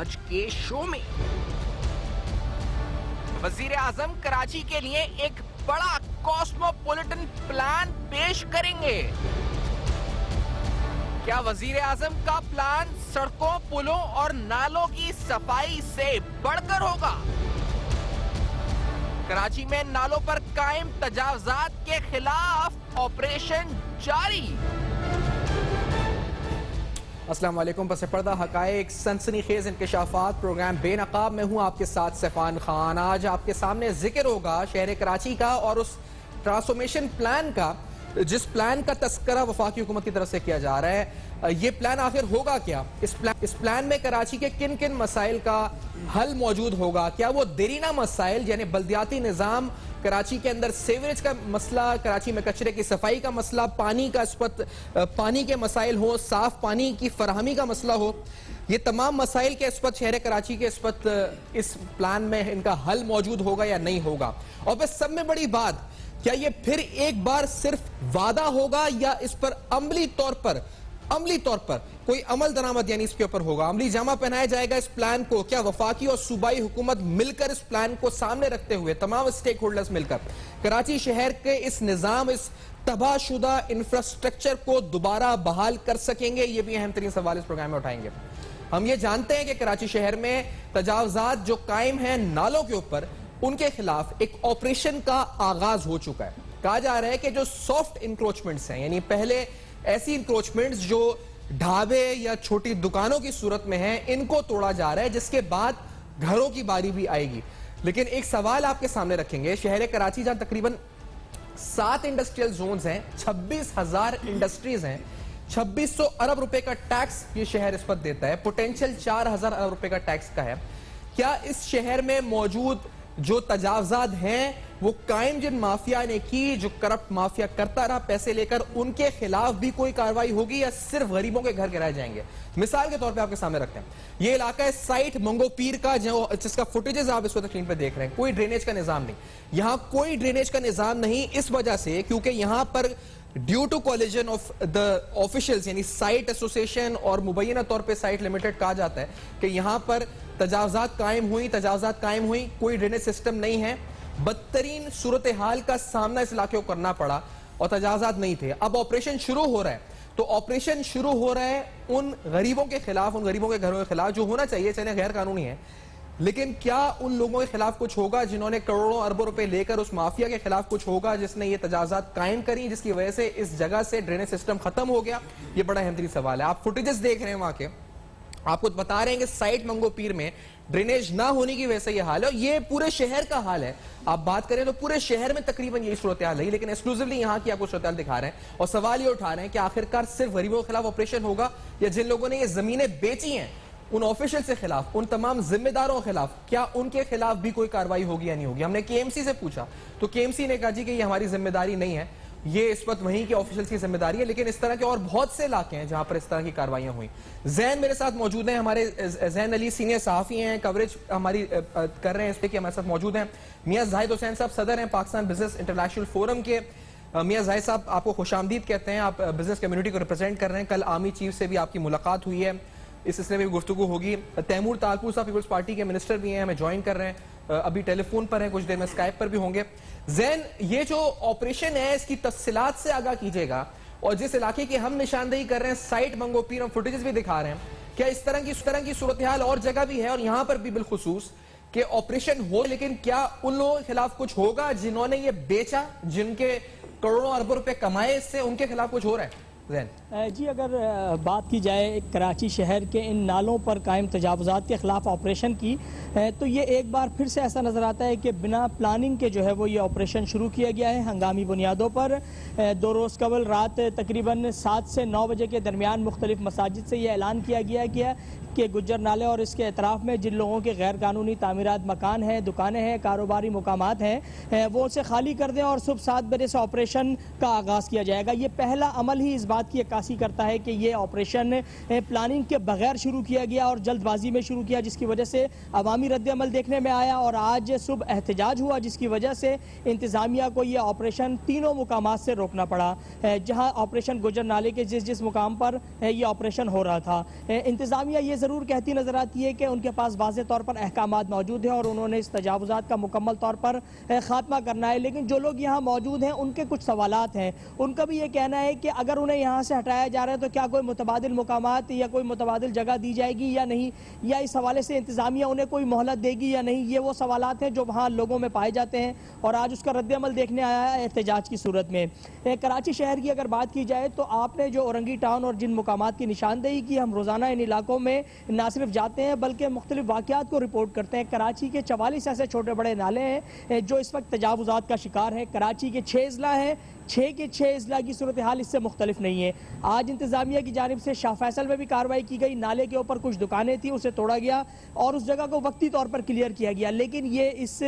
आज के शो में वजीर आजम कराची के लिए एक बड़ा कॉस्मोपॉलिटन प्लान पेश करेंगे। क्या वजीर आजम का प्लान सड़कों, पुलों और नालों की सफाई से बढ़कर होगा? कराची में नालों पर कायम तजावजात के खिलाफ ऑपरेशन जारी। अस्सलाम वालेकुम। पस पर्दा हकायक सनसनीखेज इंकशाफात प्रोग्राम बेनकाब में हूँ आपके साथ सैफान खान। आज आपके सामने जिक्र होगा शहर कराची का और उस ट्रांसफॉर्मेशन प्लान का जिस प्लान का तस्करा वफाकी हुकूमत की तरफ से किया जा रहा है। ये प्लान आखिर होगा क्या? इस प्लान में कराची के किन किन मसाइल का हल मौजूद होगा? क्या वो देरीना मसाइल यानी बल्दियाती निज़ाम, कराची के अंदर सेवरेज का मसला, कराची में कचरे की सफाई का मसला, पानी का पानी के मसाइल हो, साफ पानी की फराहमी का मसला हो, ये तमाम मसाइल के शहर कराची के इस प्लान में इनका हल मौजूद होगा या नहीं होगा? और फिर सब में बड़ी बात, क्या ये फिर एक बार सिर्फ वादा होगा या इस पर अमली तौर पर कोई अमल दरामद यानी इसके ऊपर होगा, अमली जामा पहनाया जाएगा इस प्लान को? क्या वफाकी और सूबाई हुकूमत मिलकर इस प्लान को सामने रखते हुए तमाम स्टेक होल्डर्स मिलकर कराची शहर के इस निजाम, इस तबाहशुदा इंफ्रास्ट्रक्चर को दोबारा बहाल कर सकेंगे? ये भी अहम तरीन सवाल इस प्रोग्राम में उठाएंगे। हम ये जानते हैं कि कराची शहर में तजावजात जो कायम है नालों के ऊपर, उनके खिलाफ एक ऑपरेशन का आगाज हो चुका है। कहा जा रहा है कि जो सॉफ्ट इंक्रोचमेंट्स हैं, यानी पहले ऐसी इंक्रोचमेंट्स जो ढाबे या छोटी दुकानों की सूरत में हैं, इनको तोड़ा जा रहा है, जिसके बाद घरों की बारी भी आएगी। लेकिन एक सवाल आपके सामने रखेंगे, शहर कराची जहां तकरीबन 7 इंडस्ट्रियल जोन्स हैं, 26,000 इंडस्ट्रीज हैं, 2600 अरब रुपए का टैक्स ये शहर इस पर देता है, पोटेंशियल 4,000 अरब रुपए का टैक्स का है। क्या इस शहर में मौजूद जो तजावजात हैं वो कायम जिन माफिया ने की, जो करप्ट माफिया करता रहा पैसे लेकर, उनके खिलाफ भी कोई कार्रवाई होगी या सिर्फ गरीबों के घर गिराए जाएंगे? मिसाल के तौर पे आपके सामने रखते हैं, ये इलाका है साइट मंगो पीर का, जिसका फुटेजेस आप इस वक्त स्क्रीन पे देख रहे हैं। कोई ड्रेनेज का निजाम नहीं, यहां कोई ड्रेनेज का निजाम नहीं, इस वजह से क्योंकि यहां पर due to collision of the officials यानी साइट एसोसिएशन और मुबैना तौर पे साइट लिमिटेड कहा जाता है कि यहां पर तजावजात कायम हुई, कोई ड्रेनेज सिस्टम नहीं है। बदतरीन सूरत हाल का सामना इस इलाके को करना पड़ा और तजावजात नहीं थे। अब ऑपरेशन शुरू हो रहा है, तो ऑपरेशन शुरू हो रहा है उन गरीबों के खिलाफ, उन गरीबों के घरों के खिलाफ, जो होना चाहिए, चले गैर कानूनी है, लेकिन क्या उन लोगों के खिलाफ कुछ होगा जिन्होंने करोड़ों अरबों रुपए लेकर? उस माफिया के खिलाफ कुछ होगा जिसने ये तजावजात कायम करी, जिसकी वजह से इस जगह से ड्रेनेज सिस्टम खत्म हो गया? ये बड़ा अहम तरीन सवाल है। आप फुटेजेस देख रहे हैं वहां के, आपको बता रहे हैं कि साइट मंगो पीर में ड्रेनेज ना होने की वजह से यह हाल है, और ये पूरे शहर का हाल है। आप बात करें तो पूरे शहर में तकरीबन यही सूरत हाल है, लेकिन एक्सक्लूसिवली यहां की आपको सूरत हाल दिखा रहे हैं और सवाल ये उठा रहे हैं कि आखिरकार सिर्फ गरीबों के खिलाफ ऑपरेशन होगा या जिन लोगों ने ये जमीनें बेची हैं उन ऑफिशियल के खिलाफ, उन तमाम जिम्मेदारों के खिलाफ, क्या उनके खिलाफ भी कोई कार्रवाई होगी या नहीं होगी? हमने केएमसी से पूछा तो केएमसी ने कहा जी कि ये हमारी जिम्मेदारी नहीं है, ये इस वक्त वहीं के ऑफिशियल्स की जिम्मेदारी है। लेकिन इस तरह के और बहुत से इलाके हैं जहां पर इस तरह की कार्रवाइयां हुई। जैन मेरे साथ मौजूद हैं, हमारे जैन अली सीनियर सहाफी हैं, कवरेज हमारी कर रहे हैं इस पर कि हमारे साथ मौजूद हैं। मियां जाहिद हुसैन साहब सदर हैं पाकिस्तान बिजनेस इंटरनेशनल फोरम के। मियां जाहिद साहब आपको खुशामदीद कहते हैं, आप बिजनेस कम्युनिटी को रिप्रेजेंट कर रहे हैं। कल आर्मी चीफ से भी आपकी मुलाकात हुई है, इस सिलसिले में भी गुफ्तगू होगी। तैमूर तालपुर साहब पीपल्स पार्टी के मिनिस्टर भी हैं, हमें ज्वाइन कर रहे हैं, अभी टेलीफोन पर हैं, कुछ देर में स्काइप पर भी होंगे। जैन, ये जो ऑपरेशन है इसकी तफसीलात से आगाह कीजिएगा, और जिस इलाके की हम निशानदेही कर रहे हैं साइट मंगो पीर, हम फुटेजेस भी दिखा रहे हैं, क्या इस तरह की सूरत हाल और जगह भी है और यहां पर भी बिलखुसूस कि ऑपरेशन हो, लेकिन क्या उन लोगों के खिलाफ कुछ होगा जिन्होंने ये बेचा, जिनके करोड़ों अरबों रुपए कमाए इससे, उनके खिलाफ कुछ हो रहा है? जी, अगर बात की जाए कराची शहर के इन नालों पर कायम तजावुज़ात के ख़िलाफ़ ऑपरेशन की, तो ये एक बार फिर से ऐसा नज़र आता है कि बिना प्लानिंग के जो है वो ये ऑपरेशन शुरू किया गया है हंगामी बुनियादों पर। 2 रोज़ कबल रात तकरीबन 7 से 9 बजे के दरमियान मुख्तलिफ मसाजिद से ये ऐलान किया गया कि गुज्जर नाले और इसके अतराफ़ में जिन लोगों के गैर कानूनी तामीरात मकान हैं, दुकानें हैं, कारोबारी मुकामात हैं, वो उसे खाली कर दें और सुबह 7 बजे से ऑपरेशन का आगाज़ किया जाएगा। ये पहला अमल ही इस बात की अक्कासी करता है कि ये ऑपरेशन प्लानिंग के बगैर शुरू किया गया और जल्दबाजी में शुरू किया, जिसकी वजह से अवामी रद्द-ए-अमल देखने में आया और आज सुबह एहतजाज हुआ, जिसकी वजह से इंतजामिया को ये ऑपरेशन तीनों मुकामात से रोकना पड़ा। जहां ऑपरेशन गुजर नाले के जिस मुकाम पर ये ऑपरेशन हो रहा था, इंतजामिया ये ज़रूर कहती नजर आती है कि उनके पास वाज़े तौर पर अहकामात मौजूद है और उन्होंने इस तजावुज़ात का मुकम्मल तौर पर खात्मा करना है, लेकिन जो लोग यहाँ मौजूद हैं उनके कुछ सवालात हैं। उनका भी ये कहना है कि अगर उन्हें यहाँ से हटाया जा रहा है तो क्या कोई मुतबादिल मुकामात या कोई मुतबादिल जगह दी जाएगी या नहीं, या इस हवाले से इंतजामिया उन्हें कोई मोहलत देगी या नहीं। ये वो सवालात हैं जो वहाँ लोगों में पाए जाते हैं और आज उसका रद्द-ए-अमल देखने आया है एहतजाज की सूरत में। कराची शहर की अगर बात की जाए तो आपने जो औरंगी टाउन और जिन मुकामात की निशानदेही की, हम रोज़ाना इन इलाकों में ना सिर्फ जाते हैं बल्कि मुख्तलिफ वाक़यात को रिपोर्ट करते हैं। कराची के 44 ऐसे छोटे बड़े नाले हैं जो इस वक्त तजावुज़ात का शिकार हैं। कराची के 6 अजला हैं, 6 के 6 अजला की सूरत हाल इससे मुख्तलिफ नहीं है। आज इंतजामिया की जानिब से शाह फैसल में भी कार्रवाई की गई, नाले के ऊपर कुछ दुकानें थी उसे तोड़ा गया और उस जगह को वक्ती तौर पर क्लियर किया गया, लेकिन ये इस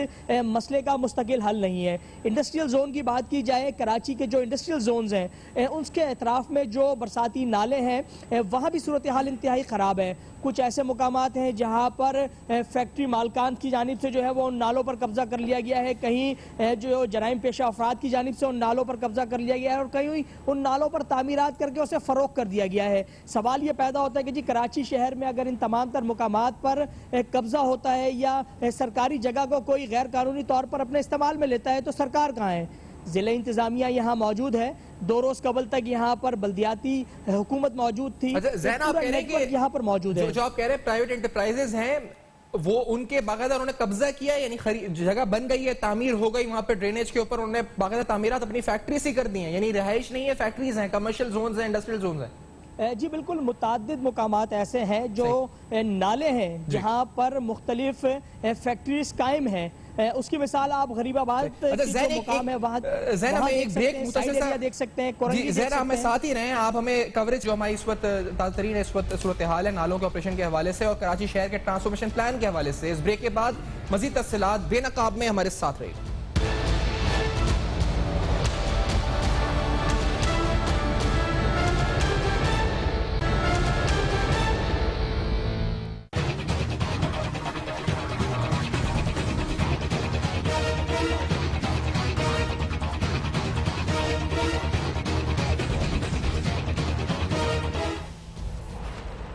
मसले का मुस्तकिल हल नहीं है। इंडस्ट्रियल जोन की बात की जाए, कराची के जो इंडस्ट्रियल जोन्स हैं उसके अतराफ में जो बरसाती नाले हैं वहाँ भी सूरत हाल इंतहाई ख़राब है। कुछ ऐसे मुकामात हैं जहाँ पर फैक्ट्री मालकान की जानिब से जो है वो उन नालों पर कब्जा कर लिया गया है, कहीं जो जराइम पेशा अफराद की जानिब से उन नालों पर कब्जा कर लिया गया है और कहीं उन नालों पर तामीरात करके उसे फ़रोग कर दिया गया है। सवाल ये पैदा होता है कि जी कराची शहर में अगर इन तमाम तर मुकामात पर कब्जा होता है या सरकारी जगह को कोई गैर कानूनी तौर पर अपने इस्तेमाल में लेता है तो सरकार कहाँ है? ज़िला इंतजामिया यहाँ मौजूद है, 2 रोज़ कबल तक यहाँ पर बल्दियाती हुकूमत मौजूद थी। अच्छा, ज़ैन आप कह रहे हैं कि यहाँ पर मौजूद है, जो आप कह रहे हैं प्राइवेट एंटरप्राइजेज हैं वो उनके बाकायदा उन्होंने कब्जा किया, यानी जगह बन गई है, तामीर हो गई, वहां पे ड्रेनेज के ऊपर उन्होंने बाकायदा तामीरात अपनी फैक्ट्री से कर दी हैं, यानी रिहाइश नहीं है, फैक्ट्रीज हैं, कमर्शियल जोन्स हैं, इंडस्ट्रियल जोन्स हैं। जी बिल्कुल, मुताद्दिद मुकामात ऐसे हैं जो नाले हैं जहाँ पर मुख्तलिफ फैक्ट्रीज कायम हैं। उसकी मिसाल आप गरीबाबाद जो मुकाम है वहाँ एक ब्रेक देख सकते हैं। ज़ैन हमें साथ ही रहें, आप हमें कवरेज जो हमारी इस वक्त ताज़ा-तरीन इस वक्त सूरत हाल है नालों के ऑपरेशन के हवाले से और कराची शहर के ट्रांसफॉर्मेशन प्लान के हवाले से, इस ब्रेक के बाद मज़ीद तफ़सीलात बेनकाब में हमारे साथ रहेगी।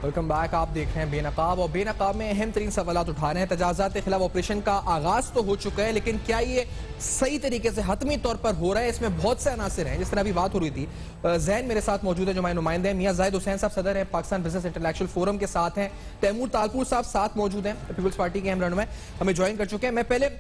Welcome back. आप देख रहे हैं बेनकाब और बेनकाब में अहम तरीन सवालात उठा रहे हैं। तजावुज़ात के खिलाफ ऑपरेशन का आगाज तो हो चुका है, लेकिन क्या ये सही तरीके से हतमी तौर पर हो रहा है? इसमें बहुत से अनासिर हैं, जिस तरह अभी बात हो रही थी। ज़ैन मेरे साथ मौजूद है जो हमारे नुमाइंदे हैं, मियां जाहिद हुसैन साहब सदर हैं पाकिस्तान बिजनेस इंटलेक्चुअल फोरम के साथ हैं, तैमूर तालपुर साहब साथ मौजूद हैं, पीपल्स पार्टी के अहम रहनुमा हमें ज्वाइन कर चुके हैं। मैं पहले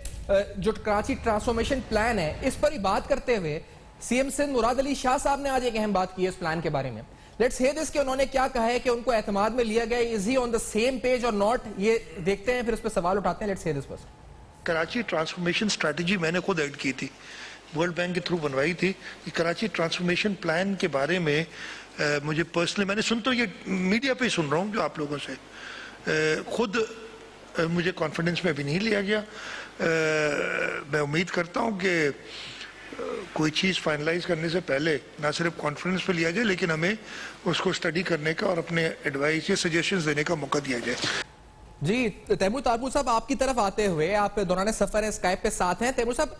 जो कराची ट्रांसफॉर्मेशन प्लान है इस पर ही बात करते हुए, सीएम सिंध मुराद अली शाह साहब ने आज एक अहम बात की है इस प्लान के बारे में। लेट्स हियर दिस कि उन्होंने क्या कहा है कि उनको एतमाद में लिया गया, is he on the same page और नॉट, ये देखते हैं फिर उस पर सवाल उठाते हैं। Let's hear this first. Karachi transformation strategy मैंने खुद ऐड की थी, वर्ल्ड बैंक के थ्रू बनवाई थी कि कराची ट्रांसफॉर्मेशन प्लान के बारे में मुझे पर्सनली, मैंने सुन तो ये मीडिया पे ही सुन रहा हूँ जो आप लोगों से, खुद मुझे कॉन्फिडेंस में अभी नहीं लिया गया। मैं उम्मीद करता हूँ कि कोई चीज़ फाइनलाइज करने से पहले ना सिर्फ कॉन्फ्रेंस पे लिया जाए लेकिन हमें उसको स्टडी करने का और अपने एडवाइस या सजेशंस देने का मौका दिया जाए। जी तैमूर तालपुर साहब, आपकी तरफ आते हुए, आप दौरान सफर है स्काइप पे साथ हैं। तैमूर साहब,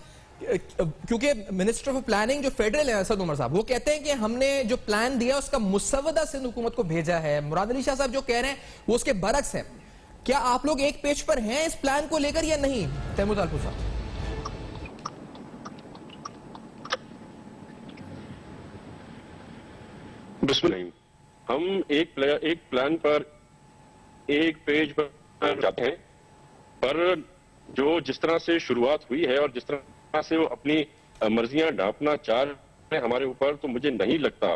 क्योंकि मिनिस्टर ऑफ प्लानिंग जो फेडरल है असद उमर साहब, वो कहते हैं कि हमने जो प्लान दिया उसका मुसव्वदा सिंध हुकूमत को भेजा है। मुराद अली शाह साहब जो कह रहे हैं वो उसके बरक्स है। क्या आप लोग एक पेज पर हैं इस प्लान को लेकर या नहीं? तैमूर तालपुर साहब। बिस्मिल्लाह, हम एक प्लान पर एक पेज पर जाते हैं, पर जो जिस तरह से शुरुआत हुई है और जिस तरह से वो अपनी मर्जियां ढांपना चाह रहे हैं हमारे ऊपर, तो मुझे नहीं लगता,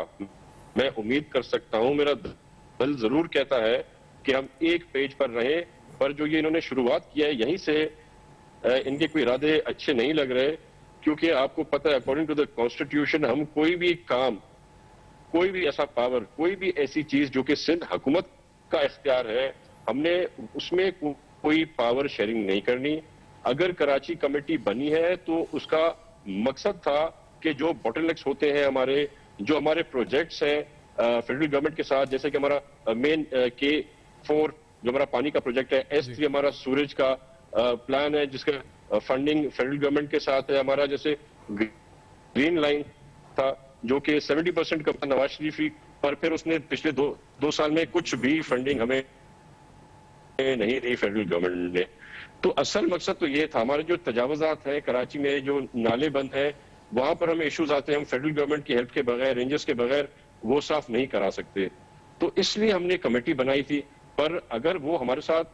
मैं उम्मीद कर सकता हूं, मेरा दिल जरूर कहता है कि हम एक पेज पर रहें, पर जो ये इन्होंने शुरुआत किया है यहीं से इनके कोई इरादे अच्छे नहीं लग रहे, क्योंकि आपको पता है अकॉर्डिंग टू द कॉन्स्टिट्यूशन हम कोई भी काम, कोई भी ऐसा पावर, कोई भी ऐसी चीज जो कि सिंध हुकूमत का इख्तियार है, हमने उसमें कोई पावर शेयरिंग नहीं करनी। अगर कराची कमेटी बनी है तो उसका मकसद था कि जो बॉटलनेक्स होते हैं हमारे, जो हमारे प्रोजेक्ट्स हैं, फेडरल गवर्नमेंट के साथ, जैसे कि हमारा मेन K4 जो हमारा पानी का प्रोजेक्ट है, S3 हमारा सूरज का प्लान है जिसका फंडिंग फेडरल गवर्नमेंट के साथ है। हमारा जैसे ग्रीन लाइन था जो कि 70% का नवाज शरीफ ही, पर फिर उसने पिछले दो साल में कुछ भी फंडिंग हमें नहीं दी फेडरल गवर्नमेंट ने। तो असल मकसद तो ये था, हमारे जो तजावुजात है कराची में, जो नाले बंद है, वहां पर हमें इश्यूज आते हैं, हम फेडरल गवर्नमेंट की हेल्प के बगैर, रेंजर्स के बगैर वो साफ नहीं करा सकते। तो इसलिए हमने कमेटी बनाई थी। पर अगर वो हमारे साथ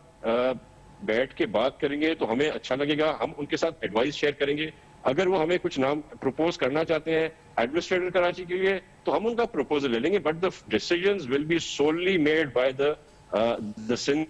बैठ के बात करेंगे तो हमें अच्छा लगेगा, हम उनके साथ एडवाइस शेयर करेंगे। अगर वो हमें कुछ नाम प्रपोज करना चाहते हैं एडमिनिस्ट्रेटर कराची के लिए तो हम उनका प्रपोजल ले लेंगे, but the decisions will be solely made by the Sindh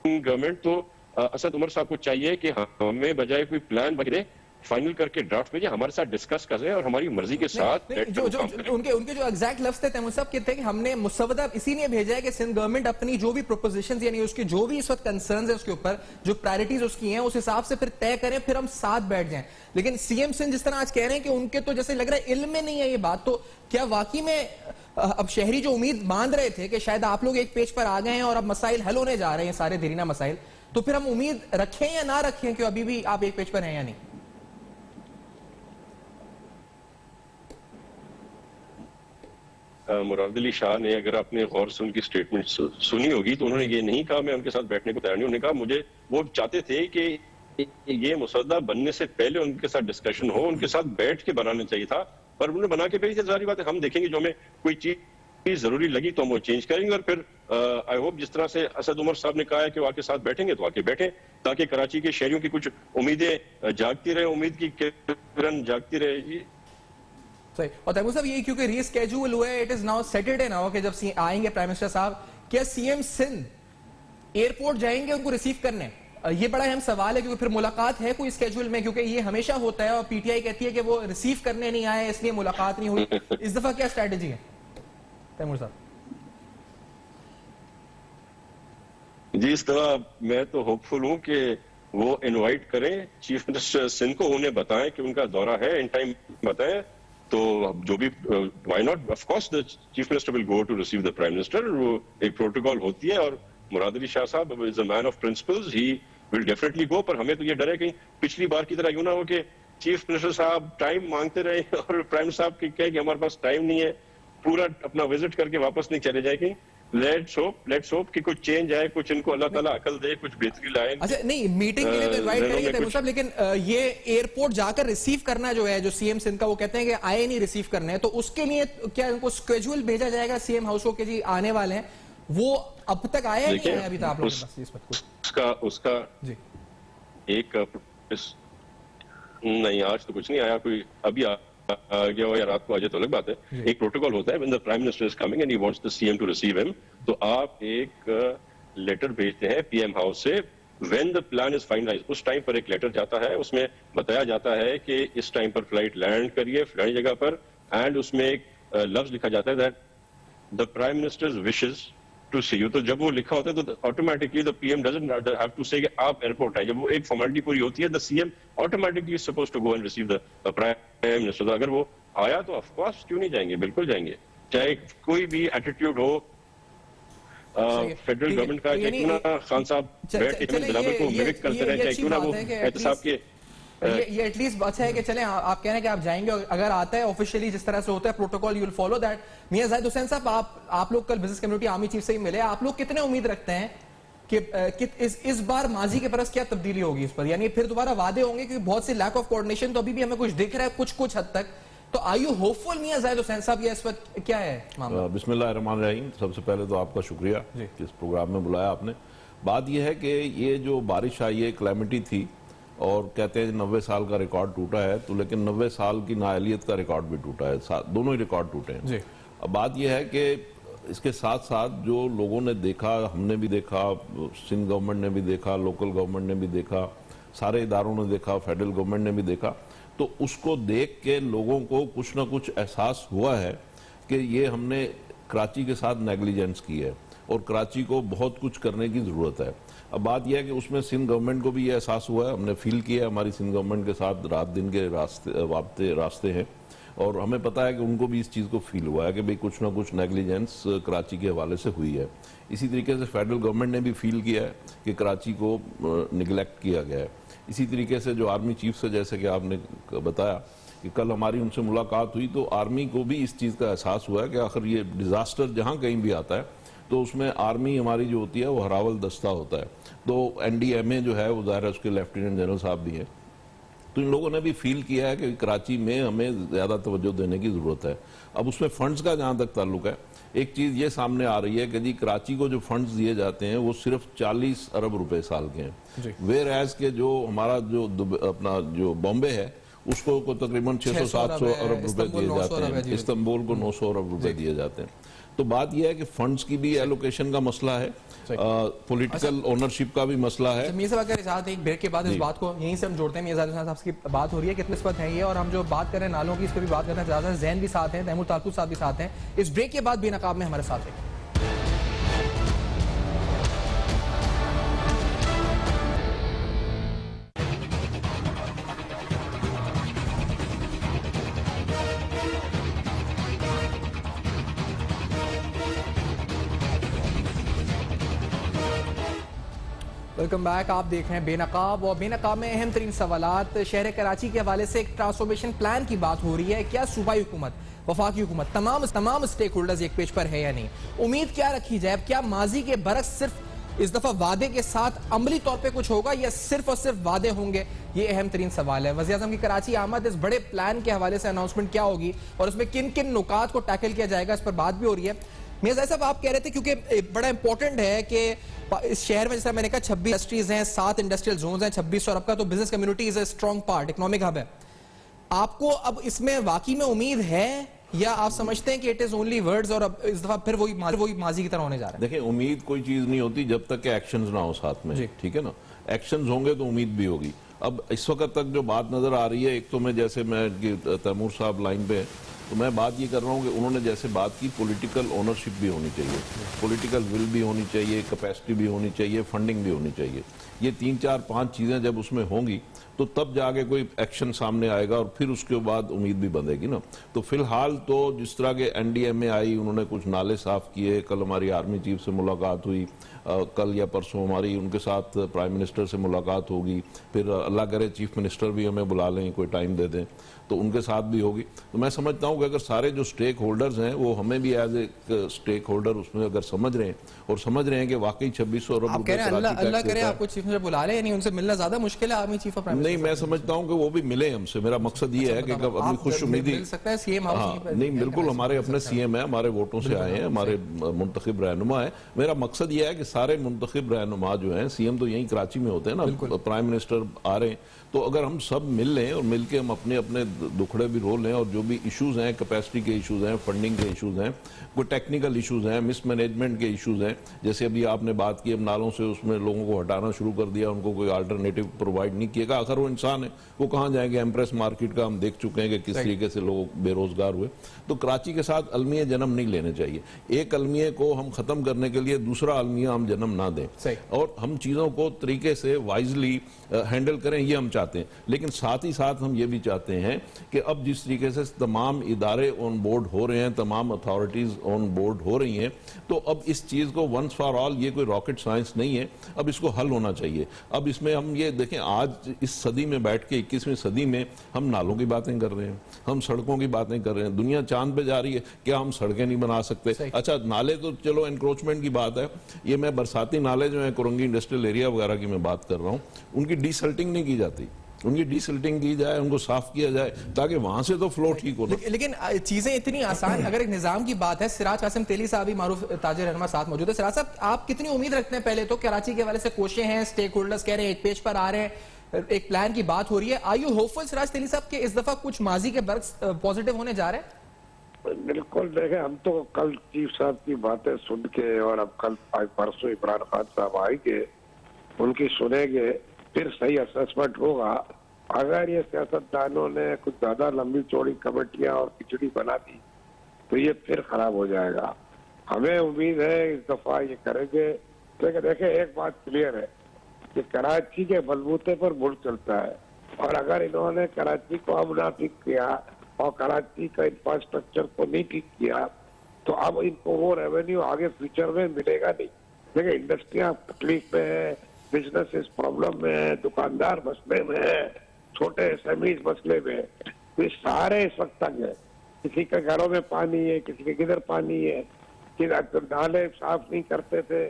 government. तो असद उमर साहब को चाहिए कि हमें बजाय कोई प्लान वगैरह फाइनल करके ड्राफ्ट भेजे, हमारे साथ डिस्कस करें और हमारी मर्जी के साथ उनके जो एग्जैक्ट लफ्ज थे तैमूर साहब कहते हैं कि हमने मुसवदा इसीलिए भेजा है कि सिंध गवर्नमेंट अपनी जो भी प्रोपोजिशंस यानी उसके जो भी इस वक्त कंसर्न्स है उसके ऊपर जो प्रायोरिटीज उसकी हैं उस हिसाब से फिर तय करें, फिर हम साथ बैठ जाएं। लेकिन सीएम सिंध जिस तरह आज कह रहे हैं कि उनके तो जैसे लग रहा है इल्म में नहीं है ये बात, तो क्या वाकई में अब शहरी जो उम्मीद बांध रहे थे कि शायद आप लोग एक पेज पर आ गए हैं और अब मसाइल हल होने जा रहे हैं, सारे देरीना मसाइल, तो फिर हम उम्मीद रखें या ना रखें कि अभी भी आप एक पेज पर हैं या नहीं? मुराद अली शाह ने, अगर आपने गौर से उनकी स्टेटमेंट सुनी होगी, तो उन्होंने ये नहीं कहा मैं उनके साथ बैठने को तैयार नहीं। उन्होंने कहा मुझे, वो चाहते थे कि ये मसौदा बनने से पहले उनके साथ डिस्कशन हो, उनके साथ बैठ के बनाना चाहिए था, पर उन्होंने बना के भेजी। सारी बात है, हम देखेंगे जो हमें कोई चीज जरूरी लगी तो हम वो चेंज करेंगे। और फिर आई होप जिस तरह से असद उमर साहब ने कहा है कि वो आके साथ बैठेंगे तो आके बैठे, ताकि कराची के शहरियों की कुछ उम्मीदें जागती रहे, उम्मीद की किरण जागती रहे। सही। और तैमूर साहब ये क्योंकि रीस्केड्यूल हुआ है, it is now Saturday now कि जब आएंगे प्राइम मिनिस्टर साहब, क्या सीएम सिंध एयरपोर्ट जाएंगे उनको रिसीव करने? ये बड़ा अहम सवाल है क्योंकि फिर मुलाकात है कोई स्केड्यूल में, क्योंकि ये हमेशा होता है और पीटीआई कहती है कि वो रिसीव करने नहीं आए इसलिए मुलाकात नहीं हुई। इस दफा क्या स्ट्रेटेजी है तैमूर साहब? जी, इस तरह मैं तो होपफुल हूं कि वो इनवाइट करें चीफ मिनिस्टर सिंध को, उन्हें बताएं कि उनका दौरा है, इन टाइम बताएं, तो जो भी why not, of course the chief minister will go to receive the prime minister. वो एक प्रोटोकॉल होती है और मुराद अली शाह साहब is a man of principles, he will definitely go. पर हमें तो ये डर है कहीं पिछली बार की तरह यूं ना हो कि चीफ मिनिस्टर साहब टाइम मांगते रहे और प्राइम साहब कहे कि हमारे पास टाइम नहीं है, पूरा अपना विजिट करके वापस नहीं चले जाए। कहीं लेट्स होप कि कुछ चेंज आए, कुछ इनको अल्लाह ताला अकल दे, कुछ बेहतरी लाए। अच्छा, नहीं मीटिंग के लिए तो इनवाइट करेंगे तैमूर साहब, लेकिन ये एयरपोर्ट जाकर रिसीव करना जो है, जो सीएम सिंध का, वो कहते हैं कि आए नहीं रिसीव करने, तो उसके लिए क्या उनको स्केड्यूल भेजा जाएगा सीएम हाउस को कि जी आने वाले हैं? वो अब तक आया नहीं है अभी तक आप लोगों के पास इस वक्त? उसका जी एक नहीं, आज तो कुछ नहीं आया, कोई अभी आ गया हो या रात को आ जाए तो अलग बात है। एक प्रोटोकॉल होता है, when the prime minister is coming and he wants the CM to receive him, तो आप एक लेटर भेजते हैं पीएम हाउस से, when the plan is finalise, उस टाइम पर एक लेटर जाता है, उसमें बताया जाता है कि इस टाइम पर फ्लाइट लैंड करिए फलानी जगह पर, एंड उसमें एक लफ्ज लिखा जाता है that the prime minister's wishes to see you. तो जब वो लिखा होता है तो automatically the PM doesn't have to say कि आप एयरपोर्ट आए। जब वो एक फॉर्मेलिटी पूरी होती है, the CM automatically suppose to go and receive the prime minister. अगर वो आया तो ऑफ कोर्स क्यों नहीं जाएंगे, बिल्कुल जाएंगे, चाहे कोई भी एटीट्यूड हो फेडरल गवर्नमेंट का। क्यों ना खान साहब बैठ के बिलावल को मिमिक करते रहे, चाहे क्यों ना वो एहतसाब के ये एटलीस्ट अच्छा है कि चले आप कह रहे हैं कि आप जाएंगे, अगर आता है ऑफिशियली जिस तरह से होता है protocol, you will follow that. मियां जाहिद हुसैन साहब, आप लोग कल बिजनेस कम्युनिटी आर्मी चीफ से ही मिले, आप लोग कितने उम्मीद रखते हैं कि इस बार माजी के परस क्या तब्दीली होगी इस पर, यानी फिर दोबारा वादे होंगे? क्योंकि बहुत सी लैक ऑफ कोऑर्डिनेशन तो अभी भी हमें कुछ दिख रहा है कुछ हद तक, तो आर यू होपफुल मियां जाहिद हुसैन साहब, ये इस वक्त क्या है मामला? बिस्मिल्लाहिर्रहमानिर्रहीम। सबसे पहले तो आपका शुक्रिया कि इस प्रोग्राम में बुलाया आपने। बात यह है कि ये जो बारिश आई है क्लैमिटी थी, और कहते हैं 90 साल का रिकॉर्ड टूटा है, तो लेकिन 90 साल की नाअहलियत का रिकॉर्ड भी टूटा है, दोनों ही रिकॉर्ड टूटे हैं। अब बात यह है कि इसके साथ साथ जो लोगों ने देखा, हमने भी देखा, सिंध गवर्नमेंट ने भी देखा, लोकल गवर्नमेंट ने भी देखा, सारे इदारों ने देखा, फेडरल गवर्नमेंट ने भी देखा, तो उसको देख के लोगों को कुछ ना कुछ एहसास हुआ है कि ये हमने कराची के साथ नेग्लिजेंस की है और कराची को बहुत कुछ करने की ज़रूरत है। अब बात यह है कि उसमें सिंध गवर्नमेंट को भी ये एहसास हुआ है, हमने फील किया है, हमारी सिंध गवर्नमेंट के साथ रात दिन के रास्ते हैं, और हमें पता है कि उनको भी इस चीज़ को फील हुआ है कि भाई कुछ ना कुछ नेग्लिजेंस कराची के हवाले से हुई है। इसी तरीके से फेडरल गवर्नमेंट ने भी फील किया है कि कराची को निगलेक्ट किया गया है। इसी तरीके से जो आर्मी चीफ से, जैसे कि आपने बताया कि कल हमारी उनसे मुलाकात हुई, तो आर्मी को भी इस चीज़ का एहसास हुआ है कि आखिर ये डिज़ास्टर जहाँ कहीं भी आता है तो उसमें आर्मी हमारी जो होती है वो हरावल दस्ता होता है। तो NDMA जो है वो ज़ाहिर है उसके लेफ्टिनेंट जनरल साहब भी हैं, तो इन लोगों ने भी फील किया है कि कराची में हमें ज़्यादा तवज्जो देने की ज़रूरत है। अब उसमें फंड्स का जहाँ तक ताल्लुक है, एक चीज़ ये सामने आ रही है कि जी कराची को जो फंड्स दिए जाते हैं वो सिर्फ 40 अरब रुपए साल के हैं, वेयर एज के जो हमारा जो अपना जो बॉम्बे है उसको को तकरीबन 600-700 अरब रुपए दिए जाते हैं, इस्तांबुल को 900 अरब रुपए दिए जाते हैं। तो बात यह है कि फंड्स की भी एलोकेशन का मसला है, पॉलिटिकल ओनरशिप का भी मसला है। मीर साहब अगर इजाजत एक ब्रेक के बाद इस बात को यहीं से हम जोड़ते हैं, मीर साहब की बात हो रही है कितने निस्बत है ये, और हम जो बात कर रहे हैं नालों की इस पर भी बात करते हैं। ज़्यादा जैन भी साथ हैं, तैमूर तालपुर साहब भी साथ हैं। इस ब्रेक के बाद बेनकाब में हमारे साथ हैं। Welcome back. आप देख रहे हैं बेनकाब, और बेनकाब में अहम तरीन सवालात शहर कराची के हवाले से एक ट्रांसफॉर्मेशन प्लान की बात हो रही है। क्या सूबाई हुकूमत, वफाकी हुकूमत, तमाम स्टेक होल्डर्स एक पेज पर है या नहीं? उम्मीद क्या रखी जाए? क्या माजी के बरक्स सिर्फ इस दफा वादे के साथ अमली तौर पे कुछ होगा या सिर्फ और सिर्फ वादे होंगे? ये अहम तरीन सवाल है। वज़ीर आज़म की कराची आमद, इस बड़े प्लान के हवाले से अनाउंसमेंट क्या होगी और उसमें किन किन नुकात को टैकल किया जाएगा, इस पर बात भी हो रही है। मिर्ज़ा साहब आप कह रहे थे क्योंकि बड़ा इंपॉर्टेंट है कि इस शहर में, जैसा मैंने कहा, 26 इंडस्ट्रीज हैं, 7 इंडस्ट्रियल जोन्स हैं, 2600 अरब का तो business community is a strong part, economic hub है। आपको अब इसमें वाकई में उम्मीद है या आप समझते हैं कि इट इज ओनली वर्ड्स और अब इस दफा फिर वही माजी की तरह होने जा रहा है? देखिए, उम्मीद कोई चीज नहीं होती जब तक कि एक्शंस ना हो साथ में, ठीक है ना। एक्शंस होंगे तो उम्मीद भी होगी। अब इस वक्त तक जो बात नजर आ रही है, एक तो मैं जैसे तैमूर साहब लाइन पे, तो मैं बात ये कर रहा हूँ कि उन्होंने जैसे बात की, पॉलिटिकल ओनरशिप भी होनी चाहिए, पॉलिटिकल विल भी होनी चाहिए, कैपेसिटी भी होनी चाहिए, फंडिंग भी होनी चाहिए। ये 3, 4, 5 चीजें जब उसमें होंगी तो तब जाके कोई एक्शन सामने आएगा और फिर उसके बाद उम्मीद भी बंधेगी ना। तो फिलहाल तो जिस तरह के NDMA आई, उन्होंने कुछ नाले साफ किए, कल हमारी आर्मी चीफ से मुलाकात हुई, कल या परसों हमारी उनके साथ प्राइम मिनिस्टर से मुलाकात होगी, फिर अल्लाह करे चीफ मिनिस्टर भी हमें बुला लें, कोई टाइम दे दें तो उनके साथ भी होगी। तो मैं समझता हूँ कि अगर सारे जो स्टेक होल्डर्स हैं वो हमें भी एज ए स्टेक होल्डर उसमें अगर समझ रहे हैं और समझ रहे हैं कि वाकई 2600 अरब रुपए अल्लाह करे आपको चीफ मिनिस्टर बुला ले, यानी उनसे मिलना ज्यादा मुश्किल है आर्मी चीफ? नहीं, मैं समझता हूँ कि वो भी मिले हमसे। मेरा मकसद ये है कि अपनी खुश उम्मीदी, नहीं बिल्कुल, हमारे अपने CM है, हमारे वोटों से आए हैं, हमारे मुंतखब रहनुमा है। मेरा मकसद ये है कि सारे मुंतखब रहनुमा जो हैं, CM तो यहीं कराची में होते हैं ना, प्राइम मिनिस्टर आ रहे हैं, तो अगर हम सब मिल लें और मिलके हम अपने अपने दुखड़े भी रो लें और जो भी इश्यूज हैं, कैपेसिटी के इश्यूज हैं, फंडिंग के इश्यूज हैं, कोई टेक्निकल इश्यूज हैं, मिसमैनेजमेंट के इश्यूज हैं, जैसे अभी आपने बात की, अब नालों से उसमें लोगों को हटाना शुरू कर दिया, उनको कोई अल्टरनेटिव प्रोवाइड नहीं किएगा। अगर वो इंसान है वो कहाँ जाएंगे? एम्प्रेस मार्केट का हम देख चुके हैं कि किस तरीके से लोग बेरोजगार हुए। तो कराची के साथ अलमिया जन्म नहीं लेने चाहिए। एक अलमिया को हम खत्म करने के लिए दूसरा अलमिया हम जन्म ना दें, और हम चीजों को तरीके से वाइजली हैंडल करें, ये हम चाहते हैं। लेकिन साथ ही साथ हम ये भी चाहते हैं कि अब जिस तरीके से तमाम इदारे ऑन बोर्ड हो रहे हैं, तमाम अथॉरिटीज ऑन बोर्ड हो रही हैं, तो अब इस चीज को वंस फॉर ऑल, ये कोई रॉकेट साइंस नहीं है, अब इसको हल होना चाहिए। अब इसमें हम ये देखें, आज इस सदी में बैठ के 21वीं सदी में हम नालों की बातें कर रहे हैं, हम सड़कों की बातें कर रहे हैं। दुनिया चांद पे जा रही है, क्या हम सड़कें नहीं बना सकते? अच्छा, नाले तो चलो एनक्रोचमेंट की बात है, ये मैं बरसाती नाले जो है कोरंगी इंडस्ट्रियल एरिया वगैरह की मैं बात कर रहा हूँ, उनकी डीसल्टिंग नहीं की जाती, उनकी डीसिल्टिंग की जाए, उनको साफ किया जाए ताकि वहां से तो फ्लो ठीक हो। लेकिन चीजें इतनी आसान, अगर एक निजाम की बात है, सिराज कासिम तेली साहब भी मारूफ ताजिर रहनुमा साथ मौजूद है। सिराज साहब, आप कितनी उम्मीद रखते हैं? पहले तो कराची के हवाले से कोशें हैं, स्टेक होल्डर्स कह रहे हैं, एक पेज पर आ रहे हैं, एक प्लान की बात हो रही है। आर यू होपफुल सिराज तेली साहब कि इस दफा कुछ माजी के बर्क्स पॉजिटिव होने जा रहे हैं? बिल्कुल, देखें, हम तो कल चीफ साहब की बातें सुन के और अब कल परसों इमरान खान साहब आएंगे, उनकी सुनेंगे, फिर सही असेसमेंट होगा। अगर ये सियासतदानों ने कुछ ज्यादा लंबी चौड़ी कमेटियां और खिचड़ी बना दी तो ये फिर खराब हो जाएगा। हमें उम्मीद है इस दफा ये करेंगे। लेकिन देखें, एक बात क्लियर है कि कराची के बलबूते पर मुल्क चलता है, और अगर इन्होंने कराची को अब ना ठीक किया और कराची का इंफ्रास्ट्रक्चर को नहीं ठीक किया तो अब इनको वो रेवेन्यू आगे फ्यूचर में मिलेगा नहीं। देखिए इंडस्ट्रियां तकलीफ में है, बिजनेसेस प्रॉब्लम में है, दुकानदार मसले में है, छोटे एसएमईज मसले में है, तो ये सारे इस वक्त तंग है। किसी के घरों में पानी है, किसी के किधर पानी है, कि तो नाले साफ नहीं करते थे,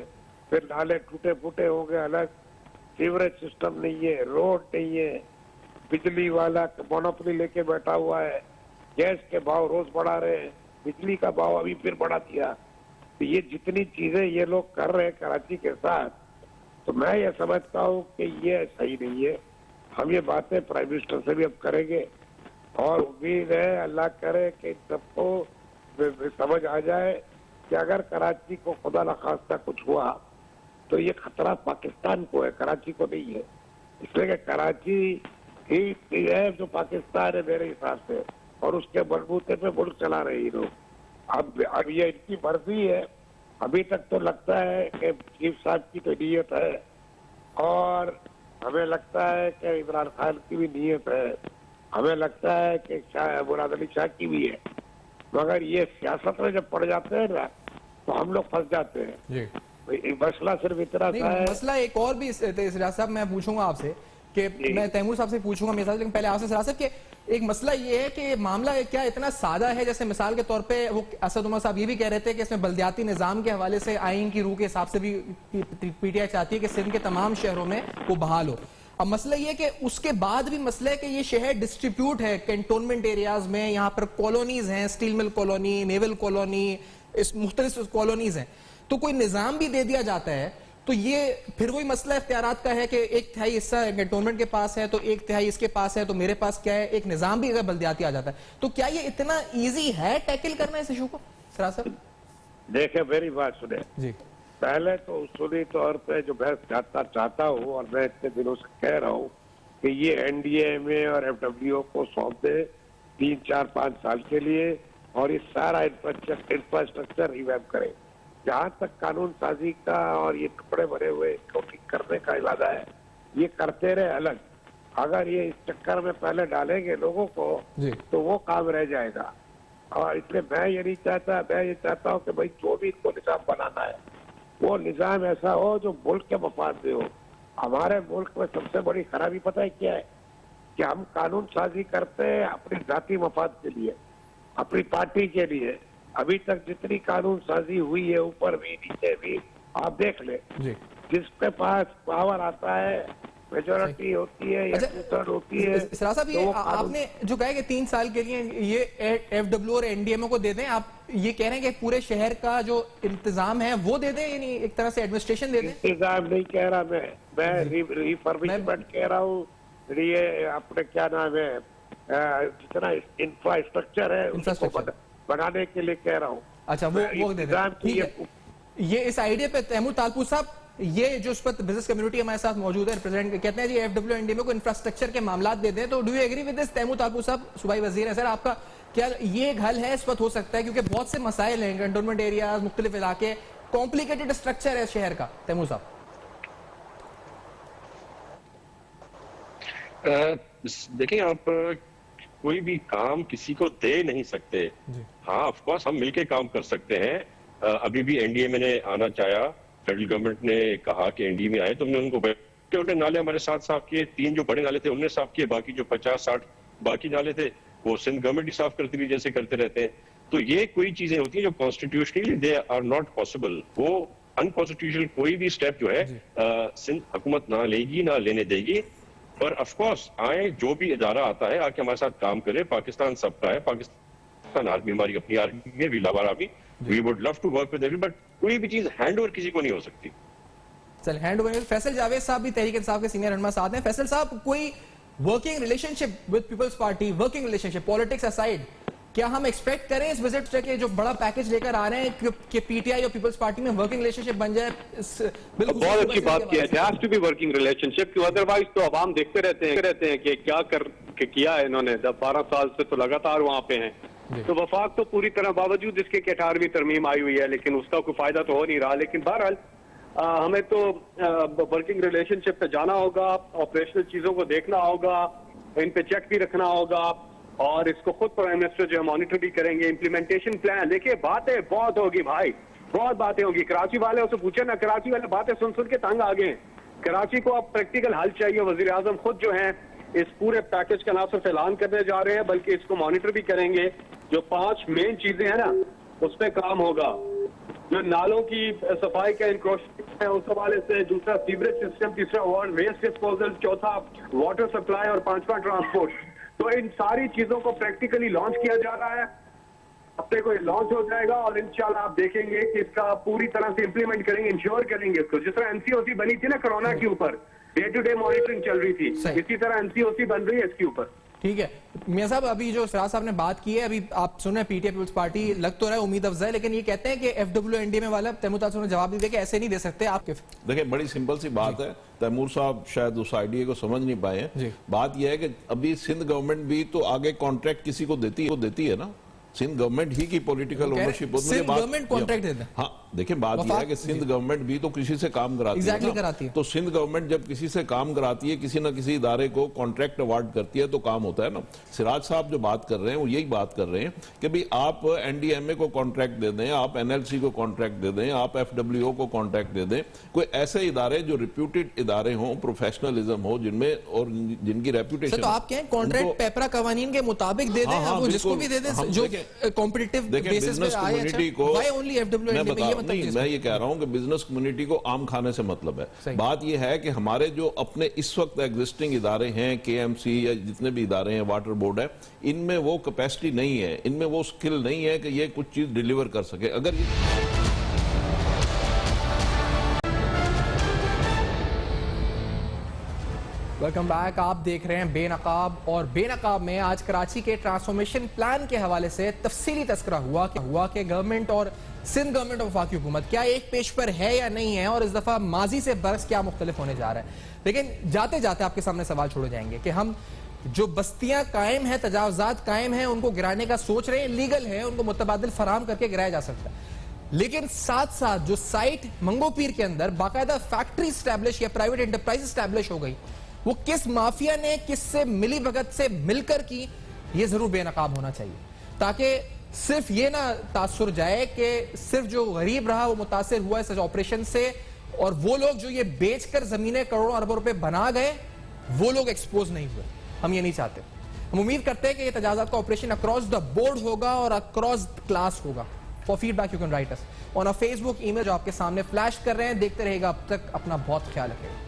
फिर नाले टूटे फूटे हो गए अलग, सीवरेज सिस्टम नहीं है, रोड नहीं है, बिजली वाला मोनोपोली लेके बैठा हुआ है, गैस के भाव रोज बढ़ा रहे हैं, बिजली का भाव अभी फिर बढ़ा दिया। तो ये जितनी चीजें ये लोग कर रहे हैं कराची के साथ, तो मैं ये समझता हूँ कि ये सही नहीं है। हम ये बातें प्राइम मिनिस्टर से भी अब करेंगे और उम्मीद है अल्लाह करे कि सबको समझ आ जाए कि अगर कराची को खुदा न खास्ता कुछ हुआ तो ये खतरा पाकिस्तान को है, कराची को नहीं है। इसलिए कि कराची ही है जो पाकिस्तान है मेरे हिसाब से, और उसके बलबूते पे मुल्क चला रहे हैं लोग। अब ये इनकी मर्जी है। अभी तक तो लगता है कि चीफ साहब की तो नीयत है और हमें लगता है कि इमरान खान की भी नीयत है, हमें लगता है कि मुराद अली शाह की भी है, मगर ये सियासत में जब पड़ जाते हैं ना तो हम लोग फंस जाते हैं। जी मसला सिर्फ इतना सा है। मसला एक और भी सिराज साहब मैं पूछूंगा आपसे कि मैं तैमूर साहब से पूछूंगा मेरे साथ, लेकिन पहले आपसे सिराज साहब कि एक मसला ये है कि मामला क्या इतना सादा है, जैसे मिसाल के तौर पे वो असद उमर साहब ये भी कह रहे थे कि इसमें बल्दियाती निजाम के हवाले से आइन की रूह के हिसाब से भी पीटीआई चाहती है कि सिंध के तमाम शहरों में वो बहाल हो। अब मसला ये कि उसके बाद भी मसला है कि ये शहर डिस्ट्रीब्यूट है कैंटोनमेंट एरियाज में, यहाँ पर कॉलोनीज हैं, steel mill colony, naval colony, इस मुख्तलिफ कॉलोनीज हैं, तो कोई निजाम भी दे दिया जाता है तो ये फिर वही मसला इख्तियारात का है कि एक तिहाई हिस्सा कैंटोनमेंट के पास है तो एक तिहाई इसके पास है, तो मेरे पास क्या है, एक निजाम भी अगर बल्दियाती आ जाता है तो क्या ये इतना ईजी है टैकल करना इस इशू को? सरासर देखे मेरी बात सुने जी, पहले तो उसूली तौर पे जो मैं चाहता हूँ और मैं इतने दिनों से कह रहा हूँ कि ये एनडीएमए और एफडब्ल्यूओ को सौंप दे 3, 4, 5 साल के लिए और ये सारा इंफ्रास्ट्रक्चर रिवैम्प करे। जहाँ तक कानून साजी का और ये टुकड़े भरे हुए को ठीक करने का इरादा है ये करते रहे अलग। अगर ये इस चक्कर में पहले डालेंगे लोगों को तो वो काम रह जाएगा। और इसलिए मैं ये नहीं चाहता, मैं ये चाहता हूँ कि भाई जो भी इनको निजाम बनाना है वो निजाम ऐसा हो जो मुल्क के मफाद में हो। हमारे मुल्क में सबसे बड़ी खराबी पता है क्या है कि हम कानून साजी करते हैं अपनी जाती मफाद के लिए, अपनी पार्टी के लिए। अभी तक जितनी कानून साजी हुई है ऊपर भी नीचे भी आप देख ले, जिसके पास पावर आता है मेजोरिटी होती है या टू-थर्ड होती है। साहब ये आपने जो कहा कि 3 साल के लिए ये एफडब्ल्यू और एनडीएमओ को दे दें, आप ये कह रहे हैं कि पूरे शहर का जो इंतजाम है वो दे दें, यानी एक तरह से एडमिनिस्ट्रेशन दे दें? इंतजाम नहीं कह रहा मैं रिफर्बिशमेंट कह रहा हूँ। ये अपने क्या नाम है जितना इंफ्रास्ट्रक्चर है उसको बनाने के लिए कह रहा हूँ। अच्छा वो दे दें। ये इस आइडिया पे तैमूर तालपुर साहब, ये जो इस पर बिजनेस कम्युनिटी हमारे साथ मौजूद है, प्रेसिडेंट कहते हैं जी एफडब्ल्यू एनडीएमए को इंफ्रास्ट्रक्चर के मामला दे दें, तो do you agree with this? Taimur Talpur साहब सूबाई वजीर है सर, आपका क्या ये एक हल है इस वक्त हो सकता है? क्योंकि बहुत से मसाइल हैं, कंटोनमेंट एरिया, मुख्तलिफ इलाके, कॉम्प्लिकेटेड स्ट्रक्चर है शहर का। तैमूर साहब देखिए, आप कोई भी काम किसी को दे नहीं सकते। हाँ, ऑफ कोर्स हम मिलके काम कर सकते हैं। अभी भी एनडीएमए ने आना चाहा, फेडरल गवर्नमेंट ने कहा कि एनडीएमए आए, तो हमने उनको छोटे नाले हमारे साथ साफ किए, 3 जो बड़े नाले थे उनने साफ किए, बाकी जो 50-60 बाकी नाले थे वो सिंध गवर्नमेंट ही साफ करती रही जैसे करते रहते हैं। तो ये कोई चीजें होती हैं जो constitutionally they are not possible. वो अनकॉन्स्टिट्यूशनल कोई भी स्टेप जो है सिंध हुकूमत ना लेगी ना लेने देगी। पर ऑफ कोर्स आए, जो भी इदारा आता है आके हमारे साथ काम करे। पाकिस्तान सबका है, पाकिस्तान आर्मी हमारी अपनी आर्मी है, we love our army, we would love to work with every, but कोई भी चीज हैंड ओवर किसी को नहीं हो सकती। चल हैंड ओवर। फैसल जावेद साहब भी तहरीक इंसाफ के सीनियर रहनुमा साथ हैं। फैसल साहब, कोई working relationship with Peoples Party, working relationship politics aside, क्या हम एक्सपेक्ट करें इस विजिट से कि जो बड़ा पैकेज लेकर आ रहे हैं कि पीटीआई और पीपल्स पार्टी में वर्किंग रिलेशनशिप बन जाए? बहुत अच्छी बात की है, there has to be working relationship, क्यों अदरवाइज तो आवाम देखते रहते हैं कि क्या किया है इन्होंने। 12 साल से तो लगातार वहाँ पे हैं। तो वफाक तो पूरी तरह, बावजूद इसके 18वीं तरमीम आई हुई है, लेकिन उसका कोई फायदा तो हो नहीं रहा। लेकिन बहरहाल हमें तो वर्किंग रिलेशनशिप पे जाना होगा, ऑपरेशनल चीजों को देखना होगा, इन पे चेक भी रखना होगा। और इसको खुद प्राइम मिनिस्टर जो है मॉनिटर भी करेंगे। इम्प्लीमेंटेशन प्लान, देखिए बातें बहुत होगी भाई, बहुत बातें होगी। कराची वाले उससे पूछे ना, कराची वाले बातें सुन सुन के तंग आ गए। कराची को अब प्रैक्टिकल हल चाहिए। वजीर आजम खुद जो है इस पूरे पैकेज का ना सिर्फ ऐलान करने जा रहे हैं बल्कि इसको मॉनिटर भी करेंगे। जो 5 मेन चीजें हैं ना उस पर काम होगा। जो नालों की सफाई का इंक्रोचमेंट है उस हवाले से, दूसरा सीवरेज सिस्टम, तीसरा वेस्ट डिस्पोजल, चौथा वाटर सप्लाई और 5वां ट्रांसपोर्ट। तो इन सारी चीजों को प्रैक्टिकली लॉन्च किया जा रहा है। हफ्ते को ये लॉन्च हो जाएगा और इंशाल्लाह आप देखेंगे कि इसका पूरी तरह से इंप्लीमेंट करेंगे, इंश्योर करेंगे इसको। जिस तरह एनसीओसी बनी थी ना कोरोना के ऊपर, डे टू डे मॉनिटरिंग चल रही थी, इसी तरह एनसीओसी बन रही है इसके ऊपर। ठीक है मियां साहब, अभी जो सिराज साहब ने बात की है, अभी आप सुन रहे हैं पीटीआई पीपल्स पार्टी, लग तो रहा है उम्मीद अफजा है, लेकिन ये कहते हैं कि एफडब्ल्यूएनडी में वाला तैमूर तासुर ने जवाब दिया कि ऐसे नहीं दे सकते आप। देखिए बड़ी सिंपल सी बात है, तैमूर साहब शायद उस आइडिया को समझ नहीं पाए हैं। बात यह है कि अभी सिंध गवर्नमेंट भी तो आगे कॉन्ट्रैक्ट किसी को देती है ना, सिंध गवर्नमेंट ही की political ownership. Sindh government contract देता है। हाँ देखिए बात यह है कि सिंध गवर्नमेंट भी तो किसी से काम कराती है कराती है। तो सिंध गवर्नमेंट जब किसी से काम कराती है, किसी ना किसी इदारे को कॉन्ट्रैक्ट अवार्ड करती है तो काम होता है ना। सिराज साहब जो बात कर रहे हैं वो यही बात कर रहे हैं कि भाई आप एनडीएमए को कॉन्ट्रैक्ट दे दें, आप एनएलसी को कॉन्ट्रैक्ट दे दें, आप एफडब्ल्यूओ को कॉन्ट्रैक्ट दे दें, कोई ऐसे इदारे जो रिप्यूटेड इदारे हों, प्रोफेशनलिज्म हो जिनमें और जिनकी रेप्यूटेशन। तो आप कहें कॉन्ट्रैक्ट पेपरा कवानीन के मुताबिक दे दें, वो जिसको भी दे दें जो कॉम्पिटिटिव बेसिस पे आए। कम्युनिटी को मैं ये कह रहा हूं कि बिजनेस कम्युनिटी को आम खाने से मतलब है। बात यह है कि हमारे जो अपने इस वक्त एग्जिस्टिंग इदारे हैं, केएमसी या जितने भी इदारे हैं, वाटर बोर्ड है, इनमें वो कैपेसिटी नहीं है, इनमें वो स्किल नहीं है कि ये कुछ चीज डिलीवर कर सके। अगर वेलकम बैक, आप देख रहे हैं बेनकाब, और बेनकाब में आज कराची के ट्रांसफॉर्मेशन प्लान के हवाले से तफसीली तस्करा हुआ कि गवर्नमेंट और सिंध गवर्नमेंट और वफाकी हुकूमत क्या एक पेज पर है या नहीं है, और इस दफा माजी से बरस क्या मुख्तलिफ होने जा रहा है। लेकिन जाते जाते आपके सामने सवाल छोड़े जाएंगे कि हम जो बस्तियां कायम हैं, तजावजात कायम हैं, उनको गिराने का सोच रहे हैं, लीगल है, उनको मुतबादिल फराम करके गिराया जा सकता है। लेकिन साथ साथ जो साइट मंगो पीर के अंदर बाकायदा फैक्ट्री स्टैब्लिश या प्राइवेट एंटरप्राइज स्टैब्लिश हो गई, वो किस माफिया ने किससे मिली भगत से मिलकर की, ये जरूर बेनकाब होना चाहिए, ताकि सिर्फ ये ना तासुर जाए कि सिर्फ जो गरीब रहा वो मुतासिर हुआ इस ऑपरेशन से, और वो लोग जो ये बेचकर जमीनें करोड़ों अरबों रुपए बना गए वो लोग एक्सपोज नहीं हुए। हम ये नहीं चाहते। हम उम्मीद करते हैं कि ये तजावुज़ात का ऑपरेशन अक्रॉस द बोर्ड होगा और अक्रॉस क्लास होगा। For feedback you can write us on a Facebook, email जो आपके सामने फ्लैश कर रहे हैं। देखते रहेगा, अब तक अपना बहुत ख्याल रखेगा।